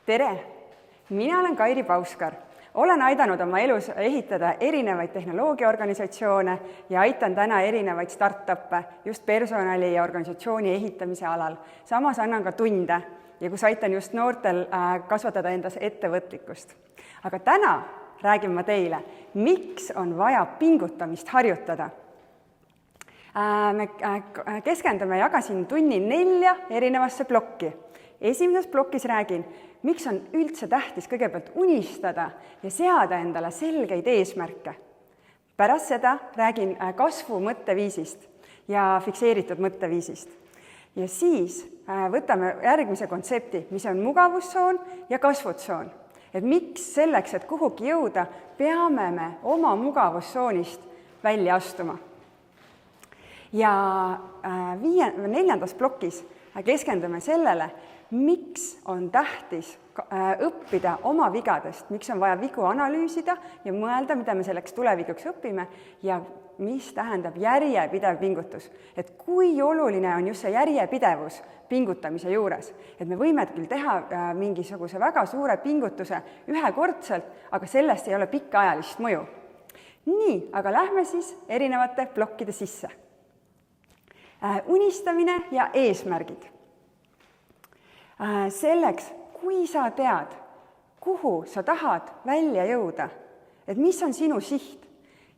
Tere! Mina olen Kairi Pauskar. Olen aidanud oma elus ehitada erinevaid tehnoloogiaorganisatsioone ja aitan täna erinevaid startup'e just personali ja organisatsiooni ehitamise alal. Samas annan ka tunde ja kus aitan just noortel kasvatada endas ettevõtlikkust. Aga täna räägin ma teile, miks on vaja pingutamist harjutada. Me keskendume, jagasin tunni 4 erinevasse plokki. Esimeses plokis räägin, miks on üldse tähtis kõigepealt unistada ja seada endale selgeid eesmärke. Pärast seda räägin kasvu mõtteviisist ja fikseeritud mõtteviisist. Ja siis võtame järgmise kontsepti, mis on mugavustsoon ja kasvutsoon. Et miks selleks, et kuhugi jõuda, peame me oma mugavustsoonist välja astuma. Ja 4. plokis keskendume sellele, miks on tähtis õppida oma vigadest, miks on vaja vigu analüüsida ja mõelda, mida me selleks tulevikuks õpime ja mis tähendab järjepidev pingutus. Et kui oluline on just see järjepidevus pingutamise juures, et me võime küll teha mingisuguse väga suure pingutuse ühekordselt, aga sellest ei ole pikaajalist mõju. Nii, aga lähme siis erinevate plokkide sisse. Unistamine ja eesmärgid. Selleks, kui sa tead, kuhu sa tahad välja jõuda, et mis on sinu siht,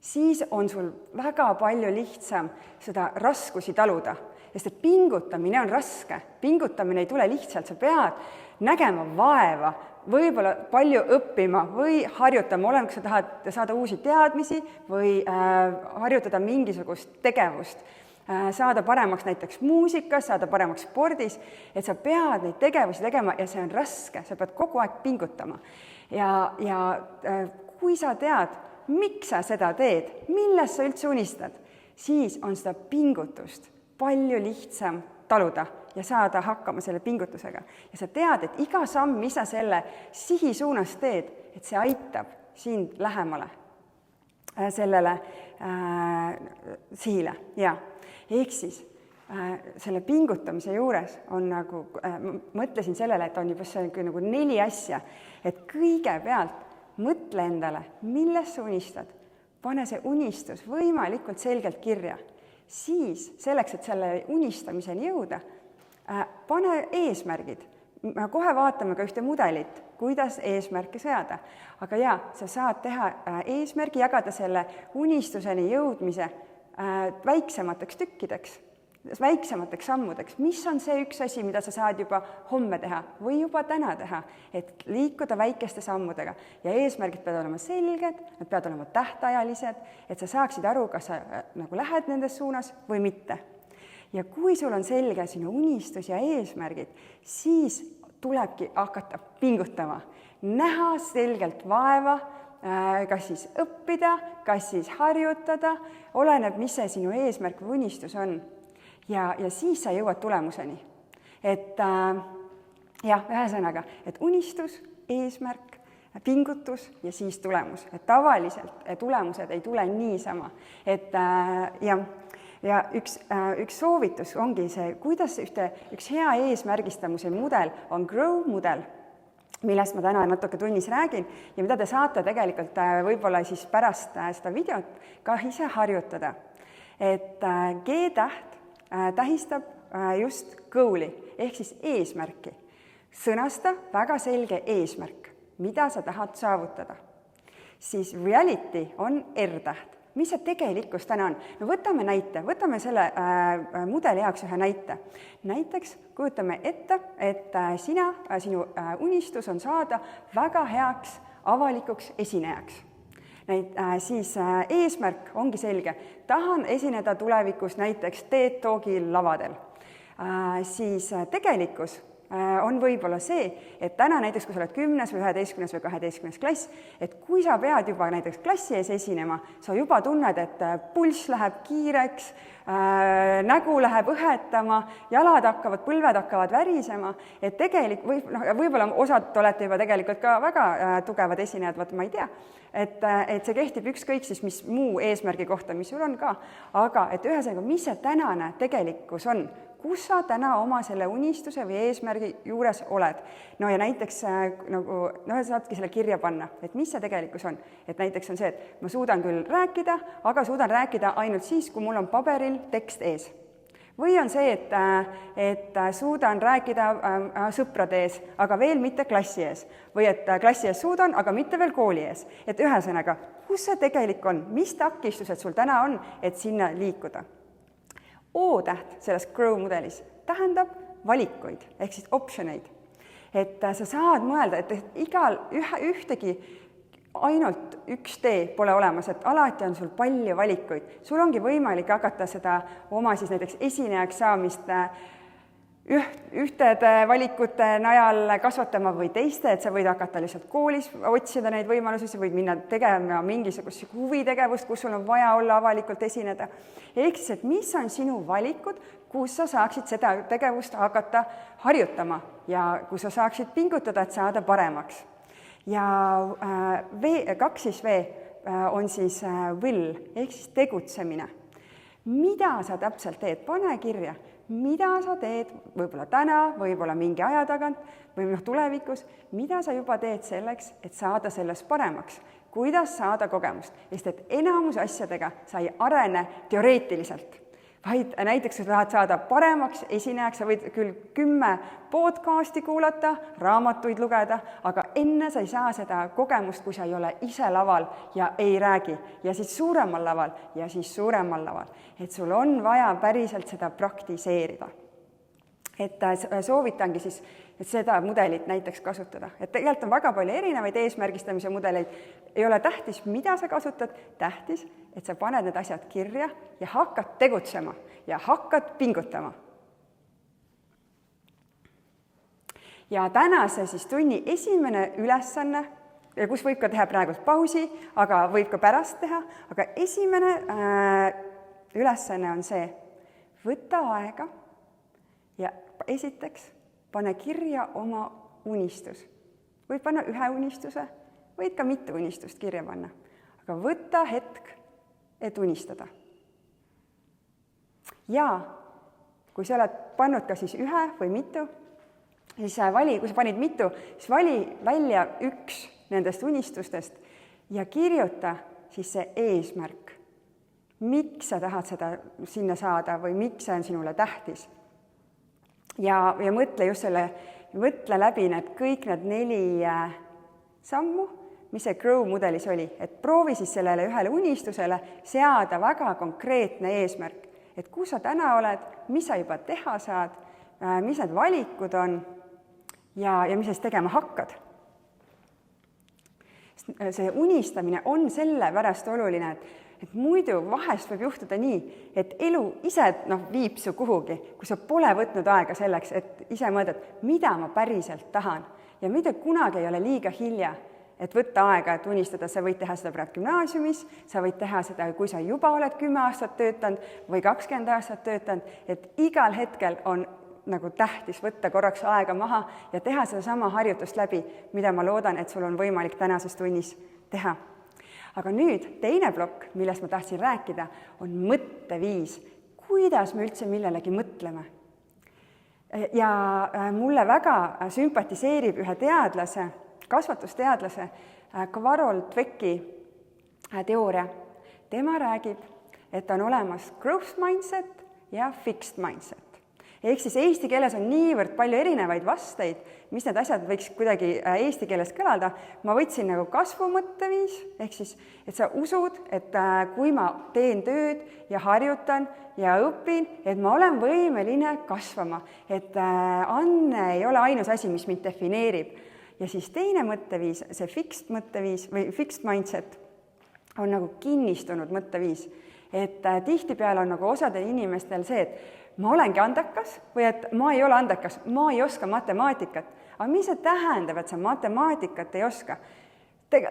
siis on sul väga palju lihtsam seda raskusi taluda. Sest et pingutamine on raske. Pingutamine ei tule lihtsalt, sa pead nägema vaeva, võib-olla palju õppima või harjutama, olenemata, kui sa tahad saada uusi teadmisi või harjutada mingisugust tegevust. Saada paremaks näiteks muusikas, saada paremaks spordis, et sa pead neid tegevusi tegema ja see on raske, sa pead kogu aeg pingutama. Ja kui sa tead, miks sa seda teed, millest sa üldse unistad, siis on seda pingutust palju lihtsam taluda ja saada hakkama selle pingutusega. Ja sa tead, et iga samm, mis sa selle sihi suunas teed, et see aitab sind lähemale sellele sihile. Ja ehk siis selle pingutamise juures on nagu, mõtlesin sellele, et on juba nagu 4 asja, et kõigepealt mõtle endale, millest sa unistad, pane see unistus võimalikult selgelt kirja. Siis selleks, et selle unistamiseni jõuda, pane eesmärgid. Me kohe vaatame ka ühte mudelit, kuidas eesmärke seada. Aga jaa, sa saad teha eesmärgi, jagada selle unistuseni jõudmise väiksemateks tükkideks, väiksemateks sammudeks. Mis on see üks asi, mida sa saad juba homme teha või juba täna teha, et liikuda väikeste sammudega. Ja eesmärgid peavad olema selged, nad peavad olema tähtajalised, et sa saaksid aru, kas sa nagu lähed nendes suunas või mitte. Ja kui sul on selge sinu unistus ja eesmärgid, siis tulebki hakata pingutama, näha selgelt vaeva, kas siis õppida, kas siis harjutada, oleneb, mis see sinu eesmärk või unistus on. Ja siis sa jõuad tulemuseni. Et ühesõnaga, et unistus, eesmärk, pingutus ja siis tulemus. Et tavaliselt tulemused ei tule niisama. Ja üks soovitus ongi see, kuidas üks hea eesmärgistamise mudel on Grow mudel, millest ma täna natuke tunnis räägin ja mida te saate tegelikult võib-olla siis pärast seda videot ka ise harjutada. Et G-täht tähistab just goal'i ehk siis eesmärki. Sõnasta väga selge eesmärk, mida sa tahad saavutada. Siis reality on R-täht. Mis see tegelikkus täna on? No võtame näite, võtame selle mudeli jaoks ühe näite. Näiteks kujutame ette, et sinu unistus on saada väga heaks avalikuks esinejaks. Siis eesmärk ongi selge. Tahan esineda tulevikus näiteks TED Talkil lavadel. Siis tegelikkus on võib-olla see, et täna näiteks, kui sa oled 10. või 11. või 12. klass, et kui sa pead juba näiteks klassi ees esinema, sa juba tunned, et pulss läheb kiireks, nägu läheb õhetama, põlved hakkavad värisema, et võib-olla osad olete juba tegelikult ka väga tugevad esinejad, ma ei tea, et see kehtib ükskõik siis, mis muu eesmärgi kohta, mis sul on ka, aga et ühesõnaga, mis see tänane tegelikkus on, kus sa täna oma selle unistuse või eesmärgi juures oled. No ja näiteks saadki selle kirja panna, et mis see tegelikkus on. Et näiteks on see, et ma suudan küll rääkida, aga suudan rääkida ainult siis, kui mul on paberil tekst ees. Või on see, et suudan rääkida sõprade ees, aga veel mitte klassi ees. Või et klassi ees suudan, aga mitte veel kooli ees. Et ühesõnaga, kus see tegelik on? Mis takistused sul täna on, et sinna liikuda? O-täht selles GROW mudelis tähendab valikuid, ehk siis optioneid. Et sa saad mõelda, et ühtegi ainult üks tee pole olemas, et alati on sul palju valikuid. Sul ongi võimalik hakata seda oma siis näiteks esinejaks saamist ühtede valikute najal kasvatama või teiste, et sa võid hakata lihtsalt koolis otsida neid võimalusi, sa võid minna tegema mingisugust huvitegevust, kus sul on vaja olla avalikult esineda. Ehk siis, et mis on sinu valikud, kus sa saaksid seda tegevust hakata harjutama ja kus sa saaksid pingutada, et saada paremaks. Ja 2 V on siis will, ehk siis tegutsemine. Mida sa täpselt teed? Pane kirja. Mida sa teed võib-olla täna, võib-olla mingi aja tagant või tulevikus, mida sa juba teed selleks, et saada sellest paremaks, kuidas saada kogemust, sest et enamus asjadega sa ei arene teoreetiliselt, vaid näiteks sa tahad saada paremaks esinejaks, sa võid küll 10 podcasti kuulata, raamatuid lugeda, aga enne sa ei saa seda kogemust, kui sa ei ole ise laval ja ei räägi ja siis suuremal laval ja siis suuremal laval. Et sul on vaja päriselt seda praktiseerida. Et soovitangi siis seda mudelit näiteks kasutada. Et tegelikult on väga palju erinevaid eesmärgistamise mudeleid. Ei ole tähtis, mida sa kasutad, tähtis, et sa paned need asjad kirja ja hakkad tegutsema ja hakkad pingutama. Ja tänase siis tunni esimene ülesanne, kus võib ka teha praegu pausi, aga võib ka pärast teha, aga esimene ülesanne on see, võta aega ja esiteks pane kirja oma unistus. Võid panna ühe unistuse, võid ka mitu unistust kirja panna, aga võta hetk, et unistada. Ja kui sa oled pannud ka siis ühe või mitu, siis kui sa panid mitu, siis vali välja üks nendest unistustest ja kirjuta siis see eesmärk. Miks sa tahad seda sinna saada või miks see on sinule tähtis? Ja mõtle just mõtle läbi kõik need 4 sammu, mis see GROW mudelis oli. Et proovi siis sellele ühele unistusele seada väga konkreetne eesmärk. Et kus sa täna oled, mis sa juba teha saad, mis need valikud on ja mis siis tegema hakkad. See unistamine on selle pärast oluline, et muidu vahest võib juhtuda nii, et elu ise viib su kuhugi, kui sa pole võtnud aega selleks, et ise mõõdad, mida ma päriselt tahan. Ja mitte kunagi ei ole liiga hilja, et võtta aega, et unistada. Sa võid teha seda praegu gümnaasiumis, sa võid teha seda, kui sa juba oled 10 aastat töötanud või 20 aastat töötanud, et igal hetkel on nagu tähtis võtta korraks aega maha ja teha seda sama harjutust läbi, mida ma loodan, et sul on võimalik tänases tunnis teha. Aga nüüd teine plokk, millest ma tahtsin rääkida, on mõtteviis. Kuidas me üldse millelegi mõtleme? Ja mulle väga sümpatiseerib ühe teadlase, kasvatusteadlase, Carol Dwecki teooria. Tema räägib, et on olemas growth mindset ja fixed mindset. Ehk siis eesti keeles on niivõrd palju erinevaid vasteid, mis need asjad võiks kuidagi eesti keeles kõlada. Ma võtsin nagu kasvumõtteviis, ehk siis, et sa usud, et kui ma teen tööd ja harjutan ja õpin, et ma olen võimeline kasvama, et Anne ei ole ainus asi, mis mind defineerib. Ja siis teine mõtteviis, see fixed mõtteviis või fixed mindset on nagu kinnistunud mõtteviis. Et tihtipeale on nagu osadel inimestel see, et ma olengi andekas või et ma ei ole andekas, ma ei oska matemaatikat. Aga mis see tähendab, et sa matemaatikat ei oska?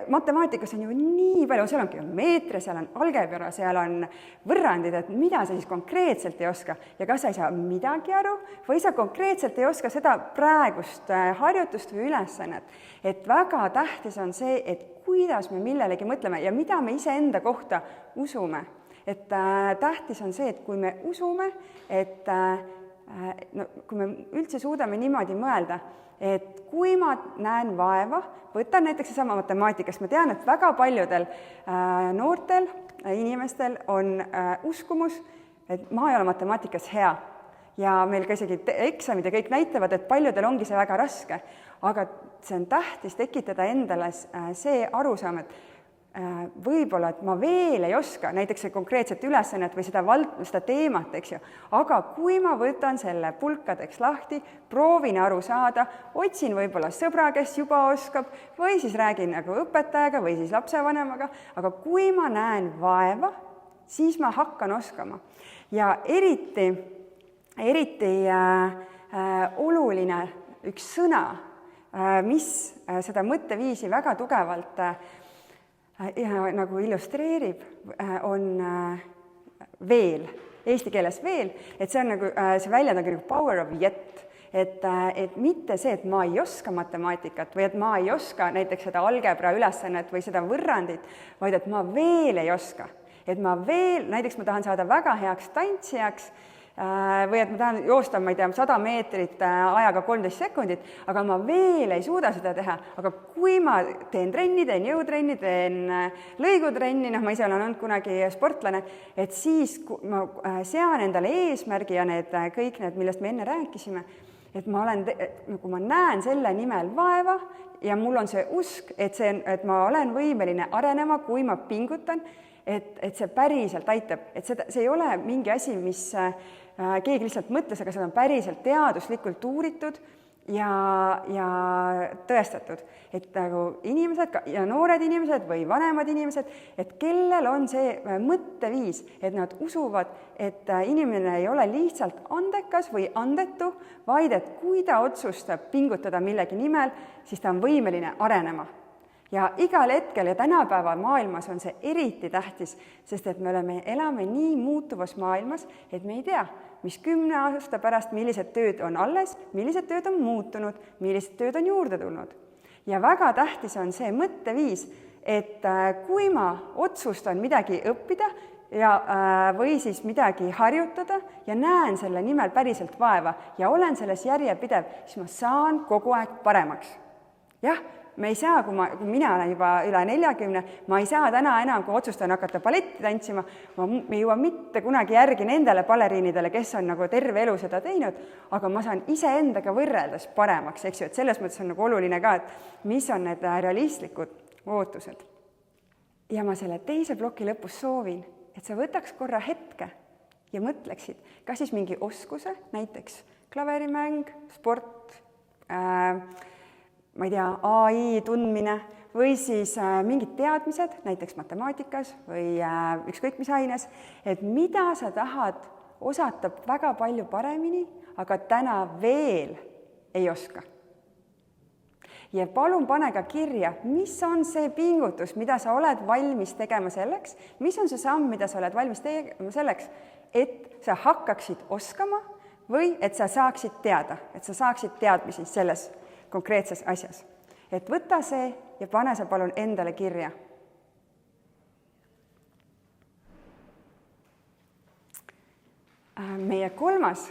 Matemaatikas on ju nii palju, seal on geomeetria, seal on algebra, seal on võrrandid, et mida sa siis konkreetselt ei oska ja kas sa ei saa midagi aru või sa konkreetselt ei oska seda praegust harjutust või ülesannet. Et väga tähtis on see, et kuidas me millelegi mõtleme ja mida me iseenda kohta usume. Et tähtis on see, et kui me usume, et no, kui me üldse suudame niimoodi mõelda, et kui ma näen vaeva, võtan näiteks seesama matemaatikast, ma tean, et väga paljudel noortel inimestel on uskumus, et ma ei ole matemaatikas hea ja meil ka isegi eksamid ja kõik näitavad, et paljudel ongi see väga raske, aga see on tähtis tekitada endale see arusaam, et võib-olla, et ma veel ei oska näiteks see konkreetset ülesannet või seda teemat, eks ju, aga kui ma võtan selle pulkadeks lahti, proovin aru saada, otsin võib-olla sõbra, kes juba oskab, või siis räägin nagu õpetajaga või siis lapsevanemaga, aga kui ma näen vaeva, siis ma hakkan oskama. Ja eriti oluline üks sõna, mis seda mõtteviisi väga tugevalt nagu illustreerib, on veel, eesti keeles veel, et see on nagu, see väljend on nagu power of yet, et mitte see, et ma ei oska matemaatikat või et ma ei oska näiteks seda algebra ülesannet või seda võrrandit, vaid et ma veel ei oska, et ma veel, näiteks ma tahan saada väga heaks tantsijaks, või et ma tahan joosta, ma ei tea, 100 meetrit ajaga 13 sekundit, aga ma veel ei suuda seda teha, aga kui ma teen trenni, teen jõutrenni, teen lõigutrenni, noh, ma ise olen olnud kunagi sportlane, et siis ma sean endale eesmärgi ja kõik need, millest me enne rääkisime, et kui ma näen selle nimel vaeva ja mul on see usk, et ma olen võimeline arenema, kui ma pingutan, et see päriselt aitab, et see ei ole mingi asi, mis keegi lihtsalt mõtles, aga seda on päriselt teaduslikult uuritud ja tõestatud, et nagu inimesed ja noored inimesed või vanemad inimesed, et kellel on see mõtteviis, et nad usuvad, et inimene ei ole lihtsalt andekas või andetu, vaid et kui ta otsustab pingutada millegi nimel, siis ta on võimeline arenema. Ja igal hetkel ja tänapäeva maailmas on see eriti tähtis, sest et me elame nii muutuvas maailmas, et me ei tea, mis 10 aasta pärast, millised tööd on alles, millised tööd on muutunud, millised tööd on juurde tulnud. Ja väga tähtis on see mõtteviis, et kui ma otsustan midagi õppida või siis midagi harjutada ja näen selle nimel päriselt vaeva ja olen selles järjepidev, siis ma saan kogu aeg paremaks. Jah, me ei saa, kui mina olen juba üle 40, ma ei saa täna enam, kui otsustan hakata balletti tantsima, me ei jõua mitte kunagi järgi nendele baleriinidele, kes on nagu terve elu seda teinud, aga ma saan iseendaga võrreldes paremaks, eks ju, et selles mõttes on nagu oluline ka, et mis on need realistlikud ootused. Ja ma selle teise ploki lõpus soovin, et sa võtaks korra hetke ja mõtleksid, kas siis mingi oskuse, näiteks klaverimäng, sport, ma ei tea, AI tundmine või siis mingid teadmised, näiteks matemaatikas või ükskõik mis aines, et mida sa tahad osata väga palju paremini, aga täna veel ei oska. Ja palun pane ka kirja, mis on see pingutus, mida sa oled valmis tegema selleks, mis on see samm, mida sa oled valmis tegema selleks, et sa hakkaksid oskama või et sa saaksid teada, et sa saaksid teadmisi selles konkreetses asjas. Et võta see ja pane see palun endale kirja. Meie kolmas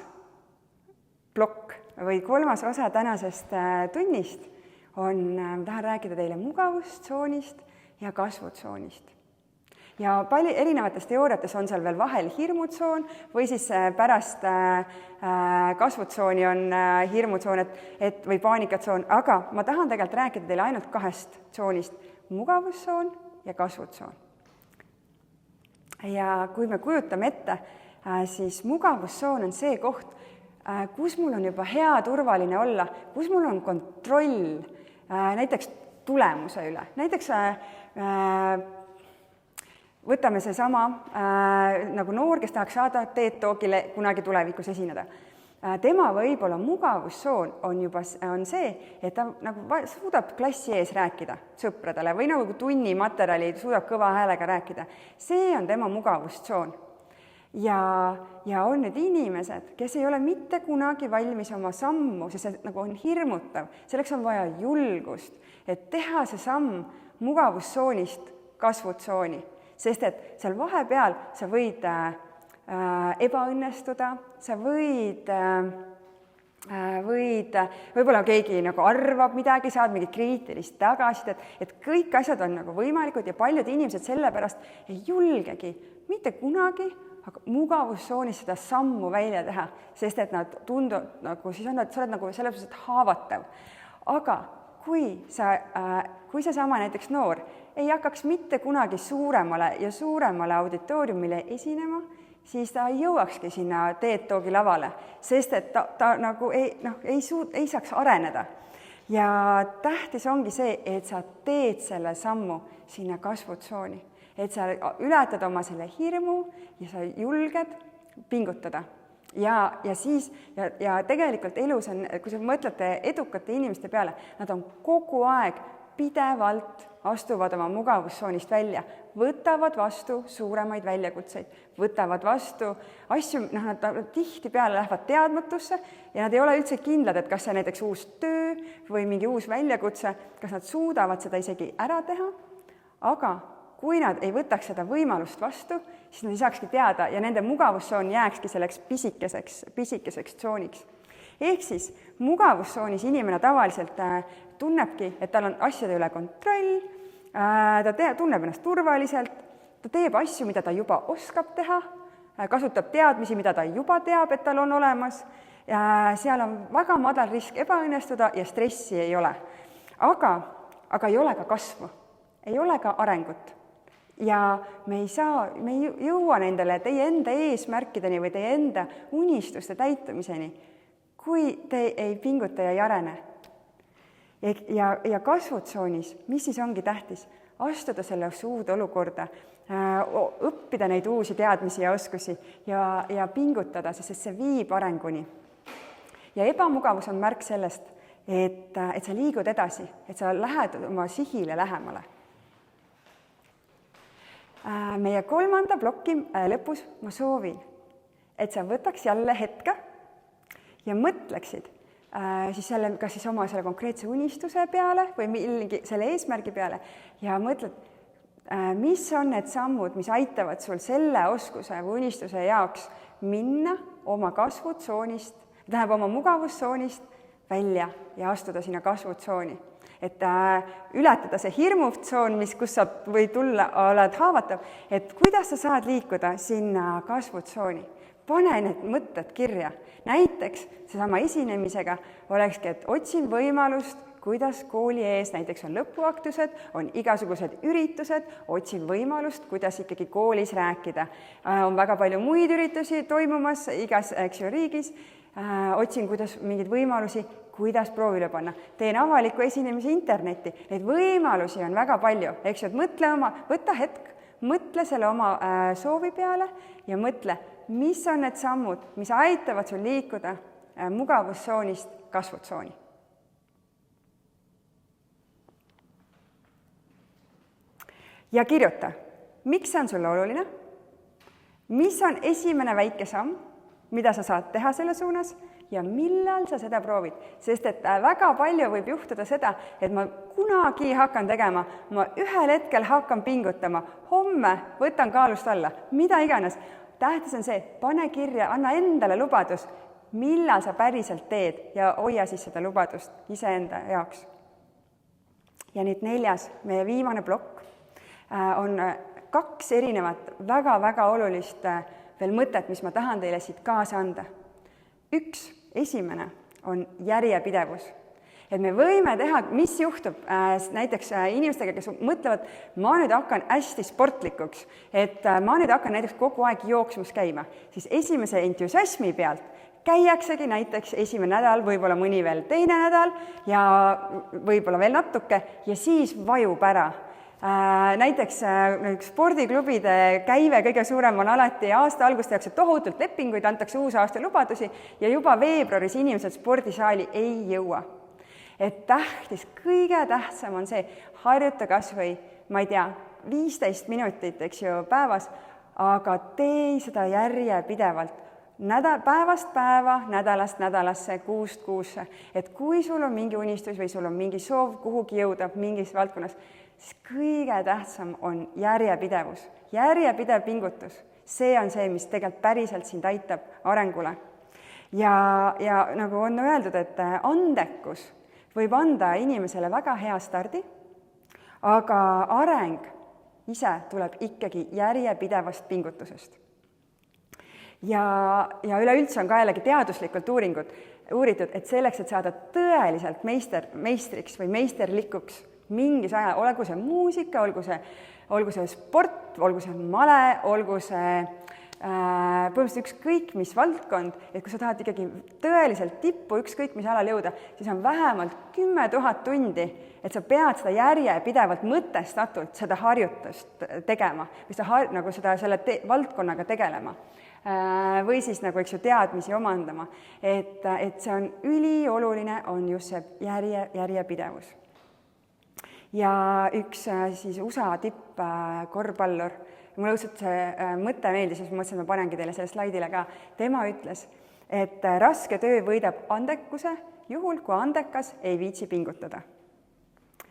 plokk või kolmas osa tänasest tunnist tahan rääkida teile mugavustsoonist ja kasvutsoonist. Ja palju erinevates teooriates on seal veel vahel hirmutsoon või siis pärast kasvutsooni on hirmutsoon või paanikatsoon, aga ma tahan tegelikult rääkida teile ainult 2 tsoonist, mugavustsoon ja kasvutsoon. Ja kui me kujutame ette, siis mugavustsoon on see koht, kus mul on juba hea turvaline olla, kus mul on kontroll näiteks tulemuse üle, näiteks võtame seesama nagu noor, kes tahaks saada TED Talkile kunagi tulevikus esineda. Tema võib-olla mugavustsoon on see, et ta nagu suudab klassi ees rääkida sõpradele või nagu tunni materjali suudab kõva häälega rääkida. See on tema mugavustsoon. Ja on need inimesed, kes ei ole mitte kunagi valmis oma sammu, sest see nagu on hirmutav, selleks on vaja julgust, et teha see samm mugavustsoonist kasvutsooni. Sest et seal vahepeal sa võid ebaõnnestuda, sa võid võib-olla keegi nagu arvab midagi, saad mingit kriitilist tagasisidet, et kõik asjad on nagu võimalikud ja paljud inimesed sellepärast ei julgegi mitte kunagi mugavustsoonis seda sammu välja teha, sest et nad tunduvad nagu, siis on nad, sa oled nagu selles mõttes haavatav. Aga kui seesama näiteks noor ei hakkaks mitte kunagi suuremale auditooriumile esinema, siis ta ei jõuakski sinna TED Talki lavale, sest et ta nagu ei saaks areneda. Ja tähtis ongi see, et sa teed selle sammu sinna kasvutsooni, et sa ületad oma selle hirmu ja sa julged pingutada. Ja tegelikult elus on, kui sa mõtlete edukate inimeste peale, nad on kogu aeg pidevalt astuvad oma mugavustsoonist välja, võtavad vastu suuremaid väljakutseid, võtavad vastu asju, nad tihtipeale lähevad teadmatusse ja nad ei ole üldse kindlad, et kas see näiteks uus töö või mingi uus väljakutse, kas nad suudavad seda isegi ära teha, aga kui nad ei võtaks seda võimalust vastu, siis nad ei saakski teada ja nende mugavustsoon jääkski selleks pisikeseks tsooniks. Ehk siis mugavustsoonis inimene tavaliselt tunnebki, et tal on asjade üle kontroll, ta tunneb ennast turvaliselt, ta teeb asju, mida ta juba oskab teha, kasutab teadmisi, mida ta juba teab, et tal on olemas, seal on väga madal risk ebaõnnestuda ja stressi ei ole. Aga ei ole ka kasvu, ei ole ka arengut. Ja me ei jõua nendele teie enda eesmärkideni või teie enda unistuste täitumiseni, kui te ei pinguta ja ei arene. Ja kasvutsoonis, mis siis ongi tähtis? Astuda sellesse uude olukorda, õppida neid uusi teadmisi ja oskusi ja pingutada, sest see viib arenguni. Ja ebamugavus on märk sellest, et sa liigud edasi, et sa lähed oma sihile lähemale. Meie 3. ploki lõpus ma soovin, et sa võtaks jälle hetke ja mõtleksid siis kas siis oma selle konkreetse unistuse peale või millegi selle eesmärgi peale ja mõtled, mis on need sammud, mis aitavad sul selle oskuse või unistuse jaoks minna oma kasvutsoonist, tähendab oma mugavustsoonist välja ja astuda sinna kasvutsooni. Et ületada see hirmuvtsoon, kus sa või tulla, oled haavatav, et kuidas sa saad liikuda sinna kasvutsooni. Pane need mõtted kirja. Näiteks seesama esinemisega olekski, et otsin võimalust, kuidas kooli ees näiteks on lõpuaktused, on igasugused üritused, otsin võimalust, kuidas ikkagi koolis rääkida. On väga palju muid üritusi toimumas igas riigis, otsin mingeid võimalusi, kuidas proovile panna. Teen avaliku esinemise internetti. Neid võimalusi on väga palju. Eks ju, et võta hetk, mõtle selle oma soovi peale ja mõtle, mis on need sammud, mis aitavad sul liikuda mugavustsoonist kasvutsooni. Ja kirjuta, miks see on sulle oluline, mis on esimene väike samm, mida sa saad teha selle suunas ja millal sa seda proovid. Sest et väga palju võib juhtuda seda, et ma kunagi hakkan tegema, ma ühel hetkel hakkan pingutama, homme võtan kaalust alla, mida iganes. Tähtis on see, pane kirja, anna endale lubadus, millal sa päriselt teed ja hoia siis seda lubadust iseenda jaoks. Ja nüüd 4, meie viimane plokk on 2 erinevat väga-väga olulist veel mõtet, mis ma tahan teile siit kaasa anda. Esimene on järjepidevus. Et me võime teha, mis juhtub näiteks inimestega, kes mõtlevad, ma nüüd hakkan hästi sportlikuks, et ma nüüd hakkan näiteks kogu aeg jooksmas käima, siis esimese entusiasmi pealt käiaksegi näiteks esimene nädal, võib-olla mõni veel teine nädal ja võib-olla veel natuke ja siis vajub ära. Näiteks spordiklubide käive kõige suurem on alati aasta algust tehakse tohutult lepinguid, antakse uusaasta lubadusi ja juba veebruaris inimesed spordisaali ei jõua. Et tähtis, kõige tähtsam on see, harjuta kas või, ma ei tea, 15 minutit, eks ju, päevas, aga tee seda järjepidevalt. Päevast päeva, nädalast nädalasse, kuust kuusse. Et kui sul on mingi unistus või sul on mingi soov kuhugi jõuda mingis valdkonnas, siis kõige tähtsam on järjepidevus, järjepidev pingutus. See on see, mis tegelikult päriselt sind aitab arengule. Ja nagu on öeldud, et andekus võib anda inimesele väga hea stardi, aga areng ise tuleb ikkagi järjepidevast pingutusest. Ja üleüldse on ka jällegi teaduslikult uuritud, et selleks, et saada tõeliselt meistriks või meisterlikuks mingis aja, olgu see muusika, olgu see sport, olgu see male, olgu see põhimõtteliselt ükskõik mis valdkond, et kui sa tahad ikkagi tõeliselt tippu ükskõik mis alal jõuda, siis on vähemalt 10 000 tundi, et sa pead seda järjepidevalt mõtestatult seda harjutust tegema või selle valdkonnaga tegelema. Või siis nagu, eks ju, teadmisi omandama. Et see on ülioluline, on just see järjepidevus. Ja üks siis USA tippkorvpallur, mulle õudselt see mõte meeldis, siis ma mõtlesin, et ma panengi teile selle slaidile ka. Tema ütles, et raske töö võidab andekuse juhul, kui andekas ei viitsi pingutada.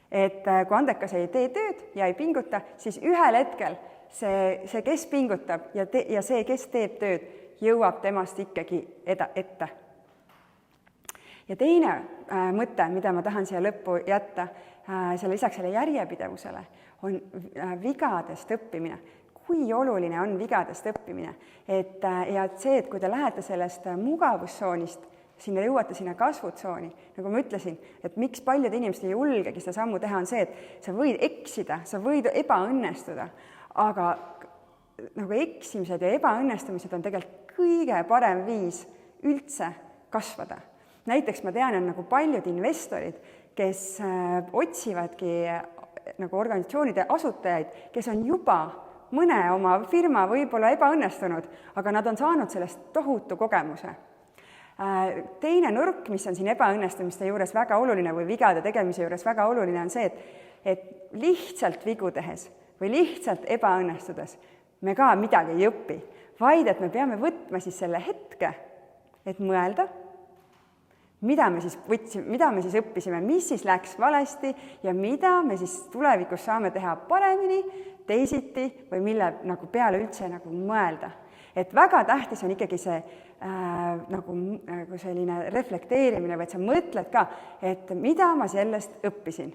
Et kui andekas ei tee tööd ja ei pinguta, siis ühel hetkel see kes pingutab ja see, kes teeb tööd, jõuab temast ikkagi ette. Ja teine mõte, mida ma tahan siia lõppu jätta, lisaks selle järjepidevusele, on vigadest õppimine. Kui oluline on vigadest õppimine? Ja see, et kui te lähete sellest mugavustsoonist, jõuate sinna kasvutsooni, nagu ma ütlesin, et miks paljud inimesed ei julgegi seda sammu teha, on see, et sa võid eksida, sa võid ebaõnnestuda, aga nagu eksimised ja ebaõnnestumised on tegelikult kõige parem viis üldse kasvada. Näiteks ma tean, on nagu paljud investorid, kes otsivadki nagu organisatsioonide asutajaid, kes on juba mõne oma firma võib-olla ebaõnnestunud, aga nad on saanud sellest tohutu kogemuse. Teine nurk, mis on siin ebaõnnestumiste juures väga oluline või vigade tegemise juures väga oluline, on see, et lihtsalt vigu tehes või lihtsalt ebaõnnestudes me ka midagi ei õpi, vaid et me peame võtma siis selle hetke, et mõelda, mida me siis õppisime, mis siis läks valesti ja mida me siis tulevikus saame teha paremini, teisiti või mille nagu peale üldse nagu mõelda. Et väga tähtis on ikkagi see nagu selline reflekteerimine, või et sa mõtled ka, et mida ma sellest õppisin.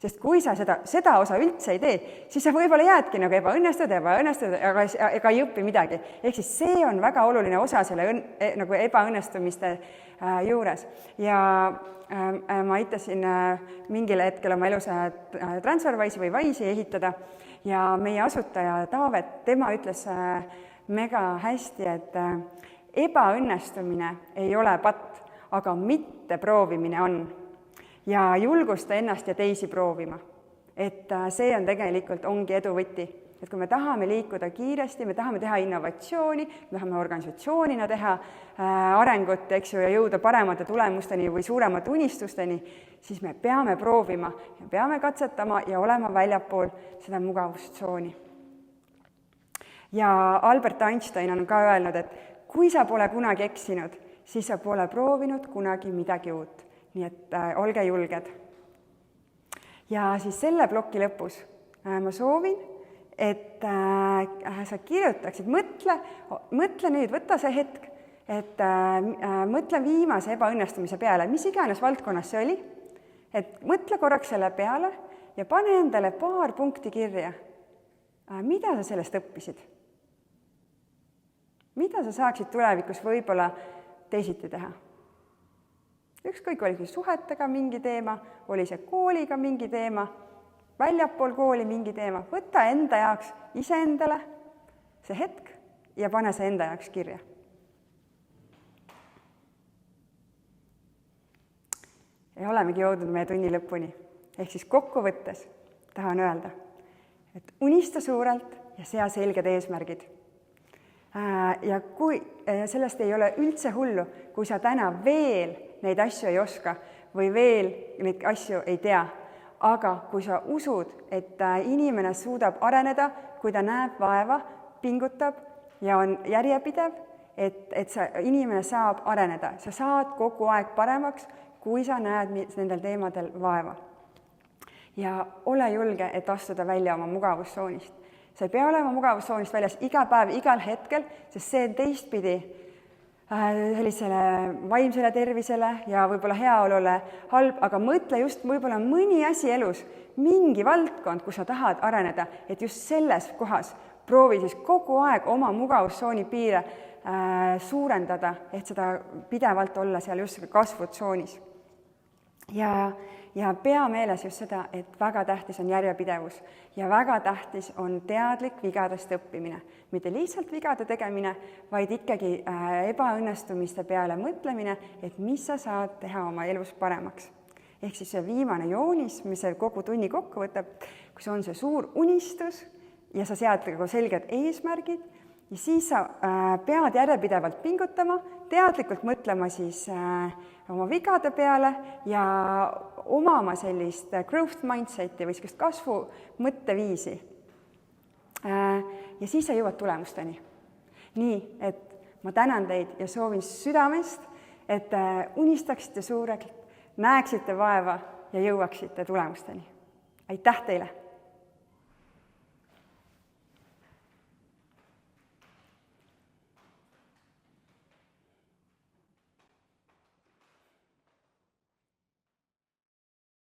Sest kui sa seda osa üldse ei tee, siis sa võib-olla jäädki nagu ebaõnnestud, aga ega ei õpi midagi. Ehk siis see on väga oluline osa selle nagu ebaõnnestumiste juures. Ja ma aitasin mingil hetkel oma elus TransferWise'i või Wise'i ehitada ja meie asutaja Taavet, tema ütles mega hästi, et ebaõnnestumine ei ole patt, aga mitte proovimine on. Ja julgusta ennast ja teisi proovima. Et see on tegelikult ongi edu võti. Et kui me tahame liikuda kiiresti, me tahame teha innovatsiooni, me tahame organisatsioonina teha arengut, eks ju, ja jõuda paremate tulemusteni või suuremate unistusteni, siis me peame proovima, me peame katsetama ja olema väljapool seda mugavustsooni. Ja Albert Einstein on ka öelnud, et kui sa pole kunagi eksinud, siis sa pole proovinud kunagi midagi uut. Nii et olge julged. Ja siis selle ploki lõpus ma soovin, et sa kirjutaksid, mõtle nüüd, võta see hetk, et mõtle viimase ebaõnnestumise peale, mis iganes valdkonnas see oli, et mõtle korraks selle peale ja pane endale paar punkti kirja. Mida sa sellest õppisid? Mida sa saaksid tulevikus võib-olla teisiti teha? Ükskõik oli see suhetega mingi teema, oli see kooliga mingi teema, väljapool kooli mingi teema. Võta enda jaoks iseendale see hetk ja pane see enda jaoks kirja. Ja olemegi jõudnud meie tunni lõpuni. Ehk siis kokkuvõttes tahan öelda, et unista suurelt ja sea selged eesmärgid. Ja kui sellest ei ole üldse hullu, kui sa täna veel neid asju ei oska või veel neid asju ei tea, aga kui sa usud, et inimene suudab areneda, kui ta näeb vaeva, pingutab ja on järjepidev, et inimene saab areneda, sa saad kogu aeg paremaks, kui sa näed nendel teemadel vaeva. Ja ole julge, et astuda välja oma mugavustsoonist. sa ei pea olema mugavustsoonist väljas iga päev, igal hetkel, sest see on teistpidi sellisele vaimsele tervisele ja võib-olla heaolule halb, aga mõtle just võib-olla mõni asi elus, mingi valdkond, kus sa tahad areneda, et just selles kohas proovi siis kogu aeg oma mugavustsooni piire suurendada, et seda pidevalt olla seal just kasvutsoonis. Ja pea meeles just seda, et väga tähtis on järjepidevus ja väga tähtis on teadlik vigadest õppimine. Mitte lihtsalt vigade tegemine, vaid ikkagi ebaõnnestumiste peale mõtlemine, et mis sa saad teha oma elus paremaks. Ehk siis see viimane joonis, mis see kogu tunni kokku võtab, kus on see suur unistus ja sa sead selged eesmärgid ja siis sa pead järjepidevalt pingutama, teadlikult mõtlema siis oma vigade peale ja omama sellist growth mindseti või sellist kasvu mõtteviisi. Ja siis sa jõuad tulemusteni. Nii, et ma tänan teid ja soovin südamest, et unistaksite suurelt, näeksite vaeva ja jõuaksite tulemusteni. Aitäh teile!